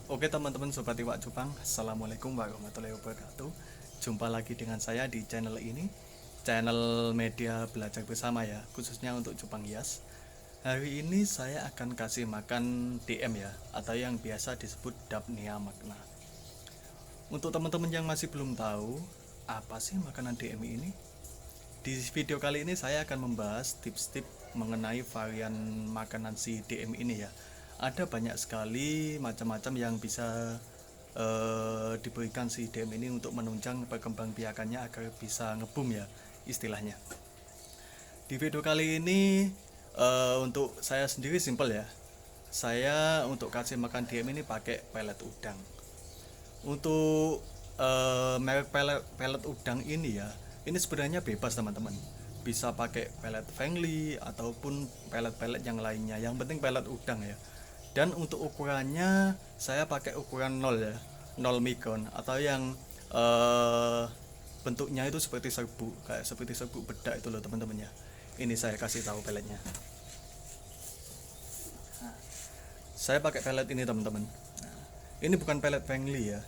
Oke teman-teman Sobat Iwak Cupang, Assalamualaikum warahmatullahi wabarakatuh. Jumpa lagi dengan saya di channel ini, channel media belajar bersama ya, khususnya untuk cupang hias. Hari ini saya akan kasih makan DM ya, atau yang biasa disebut Daphnea magna. Untuk teman-teman yang masih belum tahu apa sih makanan DM ini, di video kali ini saya akan membahas tips-tips mengenai varian makanan si DM ini ya. Ada banyak sekali macam-macam yang bisa diberikan si DM ini untuk menunjang perkembangbiakannya agar bisa ngebum ya istilahnya. Di video kali ini untuk saya sendiri simpel ya. Saya untuk kasih makan DM ini pakai pelet udang. Untuk merek pelet udang ini ya, ini sebenarnya bebas teman-teman. Bisa pakai pelet Fengli ataupun pelet-pelet yang lainnya. Yang penting pelet udang ya. Dan untuk ukurannya saya pakai ukuran 0 ya, 0 mikron atau yang bentuknya itu seperti serbuk, kayak seperti serbuk bedak itu loh teman-teman ya. Ini saya kasih tahu peletnya. Saya pakai pelet ini teman-teman. Ini bukan pelet Fengli ya.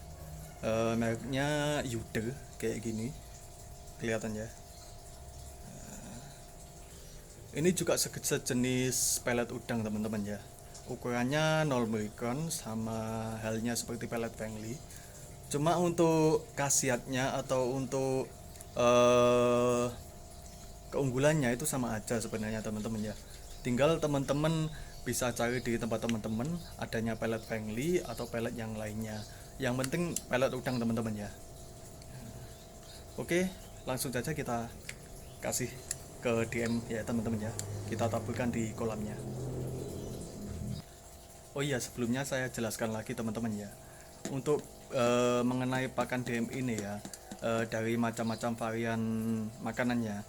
Mereknya Yude kayak gini. Kelihatan ya. Ini juga sejenis pelet udang teman-teman ya. Ukurannya 0 mikron sama halnya seperti pelet Fengli. Cuma untuk khasiatnya atau untuk keunggulannya itu sama aja sebenarnya teman-teman ya. Tinggal teman-teman bisa cari di tempat teman-teman adanya pelet Fengli atau pelet yang lainnya. Yang penting pelet udang teman-teman ya. Oke, langsung saja kita kasih ke DM ya teman-teman ya. Kita taburkan di kolamnya. Oh iya, sebelumnya saya jelaskan lagi teman-teman ya. Untuk mengenai pakan DM ini ya, dari macam-macam varian makanannya.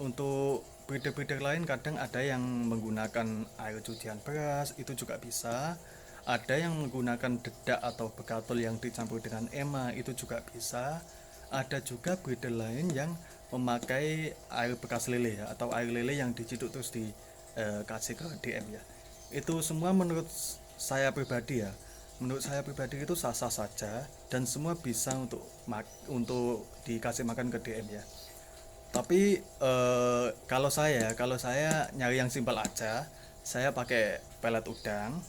Untuk breeder-breeder lain kadang ada yang menggunakan air cucian beras, itu juga bisa. Ada yang menggunakan dedak atau bekatul yang dicampur dengan ema, itu juga bisa. Ada juga breeder lain yang memakai air bekas lele ya, atau air lele yang diciduk terus dikasih ke DM ya. Itu semua menurut saya pribadi ya, menurut saya pribadi itu sah-sah saja dan semua bisa untuk dikasih makan ke DM ya. Tapi kalau saya nyari yang simpel aja, saya pakai pelet udang.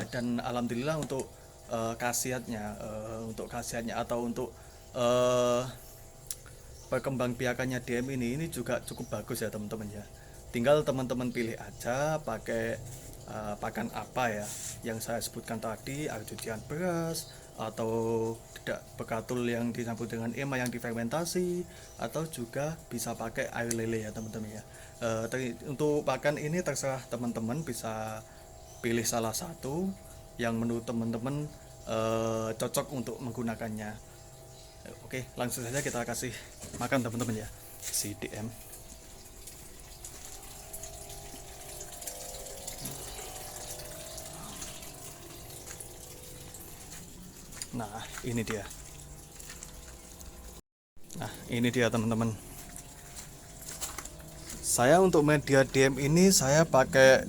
Dan alhamdulillah untuk khasiatnya atau untuk eh, perkembangbiakannya DM ini juga cukup bagus ya teman-teman ya. Tinggal teman-teman pilih aja pakai pakan apa ya yang saya sebutkan tadi, air cucian beras atau tidak bekatul yang dicampur dengan ema yang difermentasi, atau juga bisa pakai air lele ya teman-teman ya. Untuk pakan ini terserah teman-teman, bisa pilih salah satu yang menurut teman-teman cocok untuk menggunakannya. Oke, langsung saja kita kasih makan teman-teman ya si DM. Nah, ini dia. Nah, ini dia teman-teman. Saya untuk media DM ini saya pakai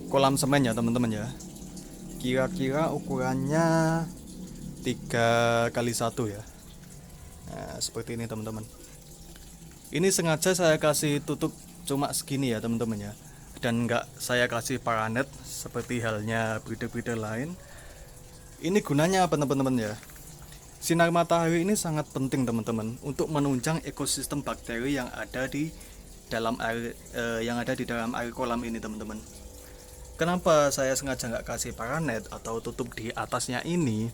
kolam semen ya teman-teman ya. Kira-kira ukurannya 3x1 ya. Nah, seperti ini teman-teman. Ini sengaja saya kasih tutup cuma segini ya teman-teman ya. Dan nggak saya kasih paranet seperti halnya breeder-breeder lain. Ini gunanya apa teman-teman ya? Sinar matahari ini sangat penting teman-teman untuk menunjang ekosistem bakteri yang ada di dalam air kolam ini teman-teman. Kenapa saya sengaja nggak kasih paranet atau tutup di atasnya ini?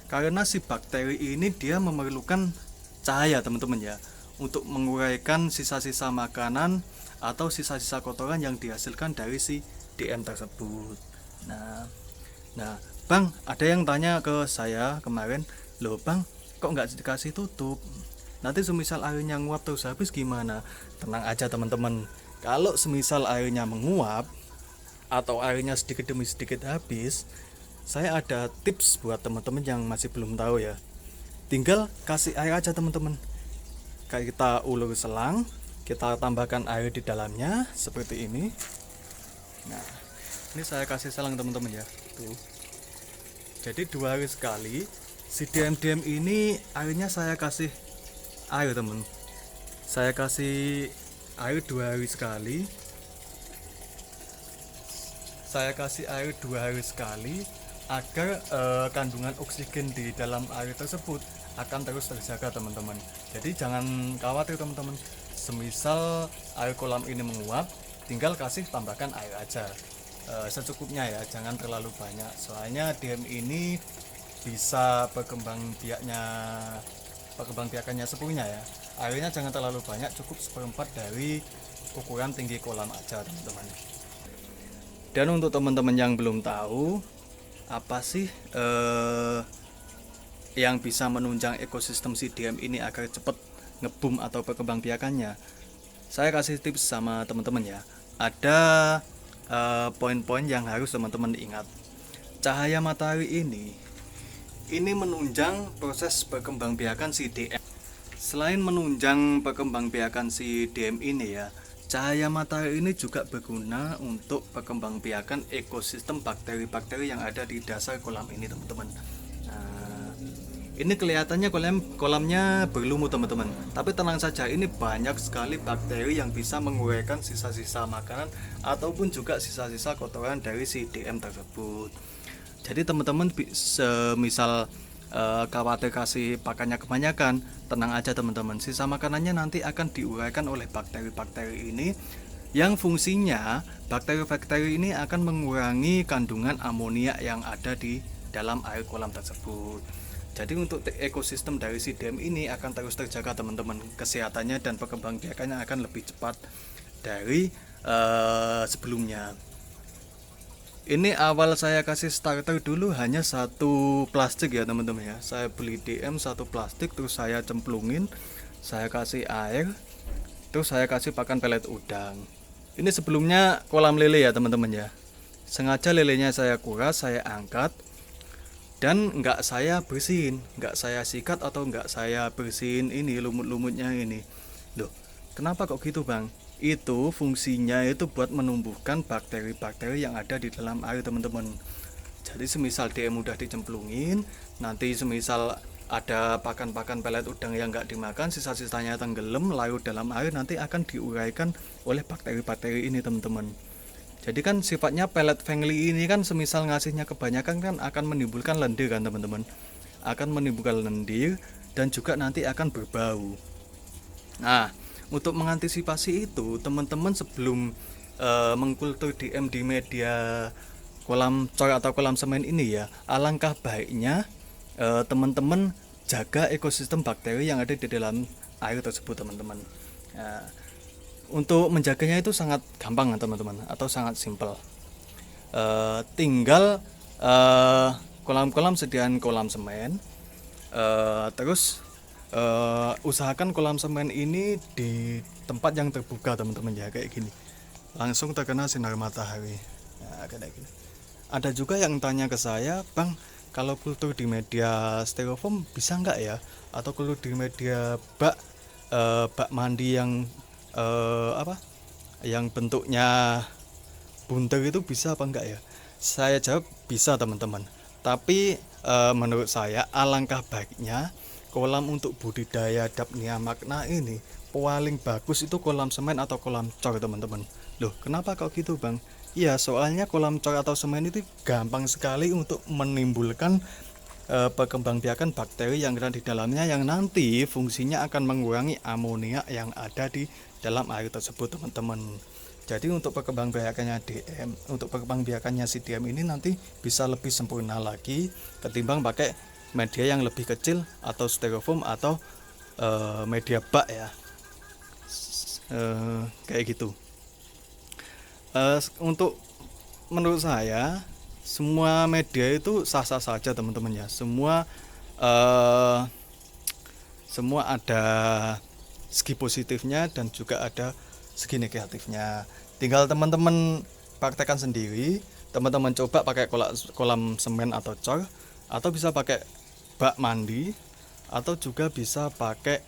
Karena si bakteri ini dia memerlukan cahaya teman-teman ya, untuk menguraikan sisa-sisa makanan atau sisa-sisa kotoran yang dihasilkan dari si DM tersebut. Nah, Bang, ada yang tanya ke saya kemarin, loh Bang, kok nggak dikasih tutup? Nanti semisal airnya nguap terus habis gimana? Tenang aja teman-teman, kalau semisal airnya menguap atau airnya sedikit demi sedikit habis, saya ada tips buat teman-teman yang masih belum tahu ya. Tinggal kasih air aja teman-teman. Kayak kita ulur selang, kita tambahkan air di dalamnya seperti ini. Nah, ini saya kasih selang teman-teman ya. Tuh. Jadi 2 hari sekali si DM ini airnya saya kasih air temen. Saya kasih air 2 hari sekali. Saya kasih air 2 hari sekali agar kandungan oksigen di dalam air tersebut akan terus terjaga teman-teman. Jadi jangan khawatir teman-teman. Semisal air kolam ini menguap, tinggal kasih tambahkan air aja secukupnya ya, jangan terlalu banyak. Soalnya DM ini bisa perkembang biakannya sepunya ya. Airnya jangan terlalu banyak, cukup 1/4 dari ukuran tinggi kolam aja teman-teman. Dan untuk teman-teman yang belum tahu apa sih yang bisa menunjang ekosistem si DM ini agar cepat ngebum atau berkembang biakannya, saya kasih tips sama teman-teman ya. Ada poin-poin yang harus teman-teman ingat. Cahaya matahari ini menunjang proses berkembang biakan si DM. Selain menunjang perkembang biakan si DM ini ya, cahaya matahari ini juga berguna untuk perkembang biakan ekosistem bakteri-bakteri yang ada di dasar kolam ini teman-teman. Nah, ini kelihatannya kolamnya berlumut teman-teman, tapi tenang saja, ini banyak sekali bakteri yang bisa menguraikan sisa-sisa makanan ataupun juga sisa-sisa kotoran dari si DM tersebut. Jadi teman-teman semisal khawatir kasih pakannya kebanyakan, tenang aja teman-teman, sisa makanannya nanti akan diuraikan oleh bakteri-bakteri ini, yang fungsinya bakteri-bakteri ini akan mengurangi kandungan amonia yang ada di dalam air kolam tersebut. Jadi untuk ekosistem dari si DM ini akan terus terjaga teman-teman, kesehatannya dan perkembangbiakannya akan lebih cepat dari sebelumnya. Ini awal saya kasih starter dulu hanya 1 plastik ya teman-teman ya. Saya beli DM 1 plastik, terus saya cemplungin, saya kasih air, terus saya kasih pakan pelet udang. Ini sebelumnya kolam lele ya teman-teman ya. Sengaja lelenya saya kuras, saya angkat, dan nggak saya bersihin, nggak saya sikat atau nggak saya bersihin ini lumut-lumutnya ini. Loh, kenapa kok gitu bang? Itu fungsinya itu buat menumbuhkan bakteri-bakteri yang ada di dalam air teman-teman. Jadi semisal DM udah dicemplungin, nanti semisal ada pakan-pakan pelet udang yang nggak dimakan, sisa-sisanya tenggelam larut dalam air, nanti akan diuraikan oleh bakteri-bakteri ini teman-teman. Jadi kan sifatnya pelet family ini kan semisal ngasihnya kebanyakan kan akan menimbulkan lendir kan teman-teman, akan menimbulkan lendir dan juga nanti akan berbau. Nah, untuk mengantisipasi itu, teman-teman sebelum mengkultur DM di media kolam cor atau kolam semen ini ya, alangkah baiknya teman-teman jaga ekosistem bakteri yang ada di dalam air tersebut teman-teman. Nah, untuk menjaganya itu sangat gampang teman-teman, atau sangat simpel. Tinggal kolam-kolam sediaan kolam semen, terus usahakan kolam semen ini di tempat yang terbuka teman-teman ya, kayak gini, langsung terkena sinar matahari. Nah, kayak gini. Ada juga yang tanya ke saya, bang, kalau kultur di media styrofoam bisa nggak ya, atau kultur di media bak mandi yang yang bentuknya bunter itu bisa apa enggak ya? Saya jawab bisa teman-teman, tapi menurut saya alangkah baiknya kolam untuk budidaya Dapnia magna ini paling bagus itu kolam semen atau kolam cor teman-teman. Loh, kenapa kok gitu bang? Iya, soalnya kolam cor atau semen itu gampang sekali untuk menimbulkan perkembangbiakan bakteri yang ada di dalamnya, yang nanti fungsinya akan mengurangi amonia yang ada di dalam air tersebut teman-teman. Jadi untuk perkembangbiakannya DM, untuk perkembangbiakannya si DM ini nanti bisa lebih sempurna lagi ketimbang pakai media yang lebih kecil atau styrofoam atau media bak ya, kayak gitu. Untuk menurut saya semua media itu sah-sah saja teman-teman ya. Semua ada segi positifnya dan juga ada segi negatifnya. Tinggal teman-teman praktekkan sendiri. Teman-teman coba pakai kolam semen atau cor, atau bisa pakai bak mandi, atau juga bisa pakai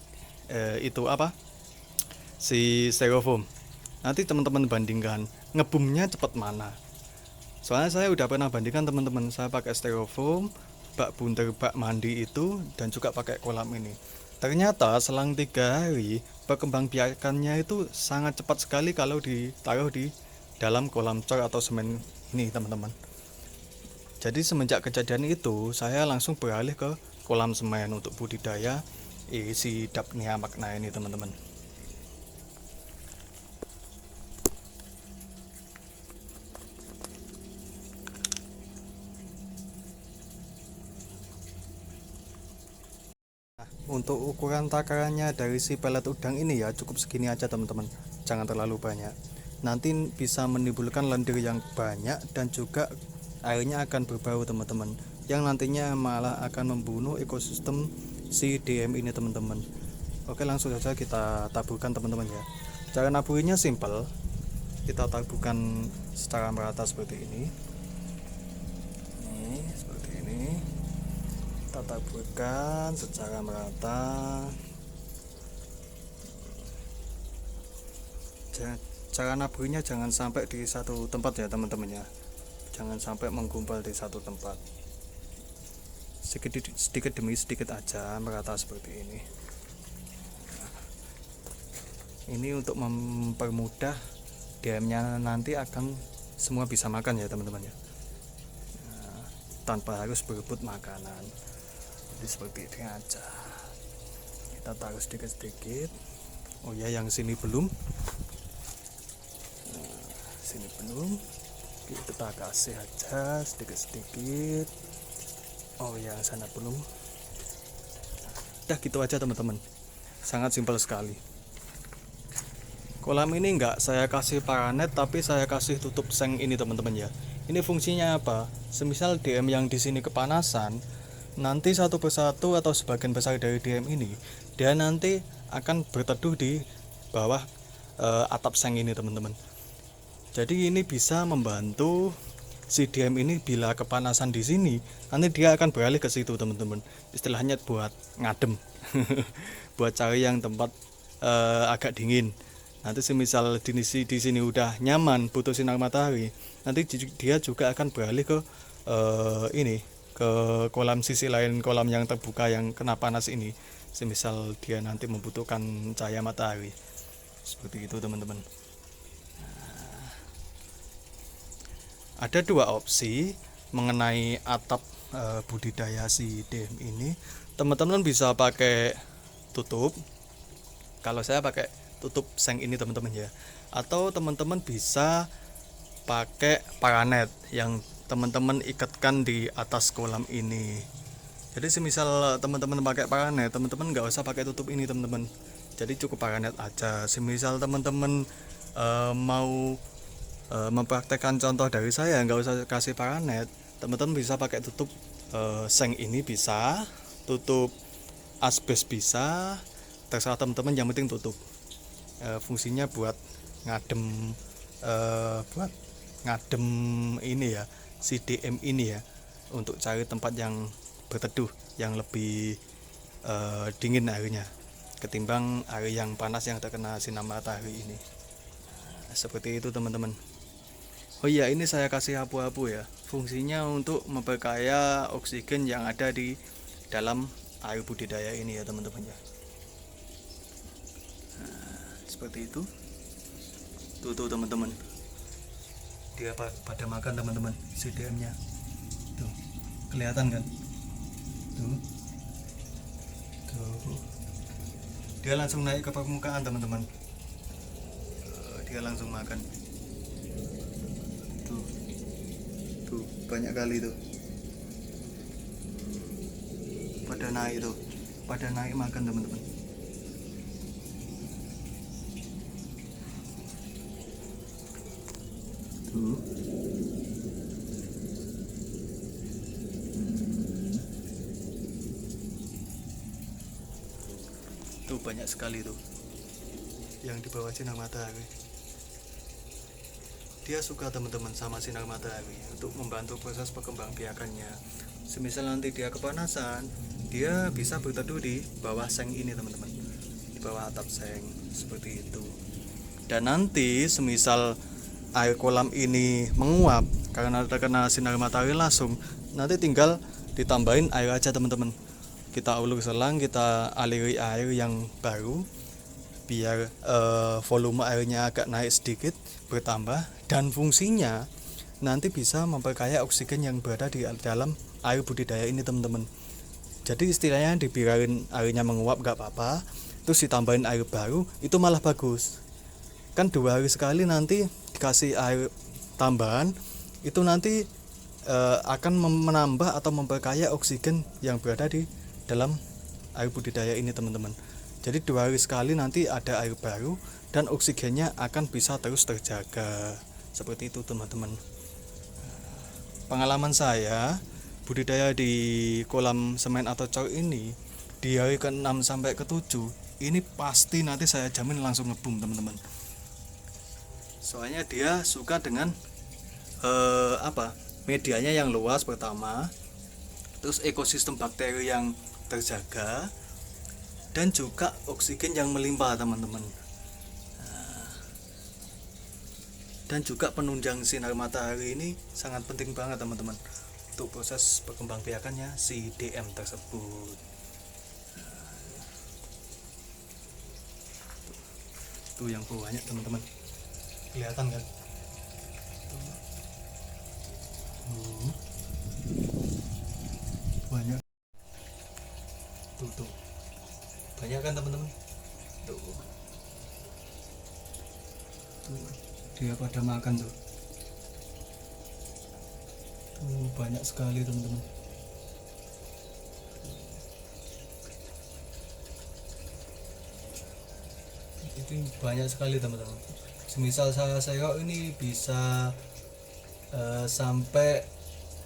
si styrofoam. Nanti teman-teman bandingkan ngebumnya cepat mana. Soalnya saya udah pernah bandingkan teman-teman, saya pakai styrofoam, bak bundar, bak mandi itu, dan juga pakai kolam ini. Ternyata selang 3 hari perkembang biakannya itu sangat cepat sekali kalau ditaruh di dalam kolam cor atau semen ini teman-teman. Jadi semenjak kejadian itu saya langsung beralih ke kolam semen untuk budidaya si Dapnia magna ini teman-teman. Untuk ukuran takarannya dari si pelet udang ini ya cukup segini aja teman-teman, jangan terlalu banyak, nanti bisa menimbulkan lendir yang banyak dan juga airnya akan berbau teman-teman, yang nantinya malah akan membunuh ekosistem si DM ini teman-teman. Oke, langsung saja kita taburkan teman-teman ya. Cara naburinya simple, kita taburkan secara merata seperti ini. Seperti ini kita taburkan secara merata. Cara naburinya jangan sampai di satu tempat ya teman-teman ya, jangan sampai menggumpal di satu tempat, sedikit demi sedikit aja merata seperti ini. Ini untuk mempermudah DM-nya nanti akan semua bisa makan ya teman-teman ya, tanpa harus berebut makanan. Jadi seperti ini aja, kita taruh sedikit-sedikit. Oh ya, yang sini belum, sini belum, kita kasih aja sedikit-sedikit. Oh yang sana belum. Udah gitu aja teman-teman, sangat simpel sekali. Kolam ini enggak saya kasih paranet, tapi saya kasih tutup seng ini teman-teman ya. Ini fungsinya apa? Semisal DM yang di sini kepanasan, nanti satu persatu atau sebagian besar dari DM ini dia nanti akan berteduh di bawah atap seng ini teman-teman. Jadi ini bisa membantu si DM ini bila kepanasan di sini, nanti dia akan beralih ke situ teman-teman. Istilahnya buat ngadem, buat cari yang tempat agak dingin. Nanti semisal di sini udah nyaman, butuh sinar matahari, nanti dia juga akan beralih ke ini, ke kolam sisi lain, kolam yang terbuka yang kena panas ini. Semisal dia nanti membutuhkan cahaya matahari, seperti itu teman-teman. Ada 2 opsi mengenai atap budidaya si DM ini. Teman-teman bisa pakai tutup, kalau saya pakai tutup seng ini teman-teman ya, atau teman-teman bisa pakai paranet yang teman-teman ikatkan di atas kolam ini. Jadi semisal teman-teman pakai paranet, teman-teman nggak usah pakai tutup ini teman-teman, jadi cukup paranet aja. Semisal teman-teman mau mempraktekkan contoh dari saya, nggak usah kasih paranet, teman-teman bisa pakai tutup seng ini, bisa tutup asbes, bisa, terserah teman-teman, yang penting tutup. Fungsinya buat ngadem, buat ngadem ini ya, si DM ini ya, untuk cari tempat yang berteduh yang lebih dingin airnya ketimbang air yang panas yang terkena sinar matahari ini. Seperti itu teman-teman. Oh iya, ini saya kasih abu-abu ya, fungsinya untuk memperkaya oksigen yang ada di dalam air budidaya ini ya teman-teman ya. Seperti itu. Tuh teman-teman, dia pada makan teman-teman, si DM-nya tuh, kelihatan kan, tuh dia langsung naik ke permukaan teman-teman. Dia langsung makan tuh banyak kali tuh, pada naik makan teman-teman. Tuh banyak sekali tuh yang di bawah sinar matahari. Dia suka teman-teman sama sinar matahari untuk membantu proses perkembangbiakannya. Semisal nanti dia kepanasan, dia bisa berteduh di bawah seng ini teman-teman, di bawah atap seng seperti itu. Dan nanti semisal air kolam ini menguap, karena terkena sinar matahari langsung. Nanti tinggal ditambahin air aja teman-teman. Kita ulur selang, kita aliri air yang baru biar volume airnya agak naik sedikit, bertambah, dan fungsinya nanti bisa memperkaya oksigen yang berada di dalam air budidaya ini teman-teman. Jadi istilahnya dibiarin airnya menguap gak apa-apa, terus ditambahin air baru itu malah bagus. Kan 2 hari sekali nanti dikasih air tambahan, itu nanti akan menambah atau memperkaya oksigen yang berada di dalam air budidaya ini teman-teman. Jadi 2 hari sekali nanti ada air baru dan oksigennya akan bisa terus terjaga. Seperti itu teman-teman. Pengalaman saya budidaya di kolam semen atau cor ini di hari ke-6 sampai ke-7 ini pasti nanti saya jamin langsung ngebum teman-teman. Soalnya dia suka dengan medianya yang luas pertama, terus ekosistem bakteri yang terjaga, dan juga oksigen yang melimpah teman-teman. Dan juga penunjang sinar matahari ini sangat penting banget teman-teman untuk proses perkembangbiakannya si DM tersebut. Tuh yang banyak teman-teman, kelihatan kan? Banyak. Tuh banyak kan teman-teman. Tuh dia pada makan tuh banyak sekali teman-teman. Itu banyak sekali teman-teman. Semisal saya sayur ini bisa sampai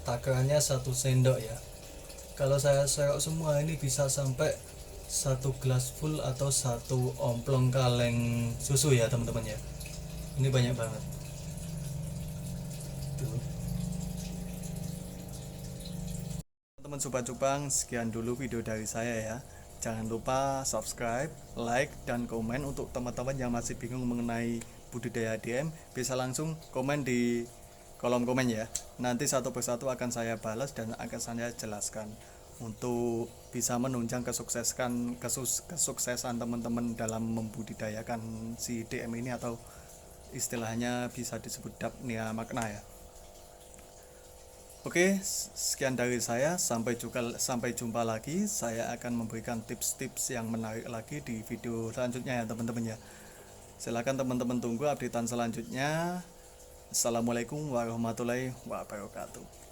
takarannya 1 sendok ya. Kalau saya serok semua ini bisa sampai 1 gelas full atau 1 omplong kaleng susu ya teman-teman ya. Ini banyak banget. Tuh. Teman Sobat Cupang, sekian dulu video dari saya ya. Jangan lupa subscribe, like, dan komen. Untuk teman-teman yang masih bingung mengenai budidaya DM, bisa langsung komen di kolom komen ya. Nanti satu persatu akan saya balas dan akan saya jelaskan untuk bisa menunjang kesuksesan teman-teman dalam membudidayakan si DM ini, atau istilahnya bisa disebut dapnia magna ya. Oke, sekian dari saya. Sampai jumpa lagi. Saya akan memberikan tips-tips yang menarik lagi di video selanjutnya ya teman-teman ya. Silakan teman-teman tunggu updatean selanjutnya. Assalamualaikum warahmatullahi wabarakatuh.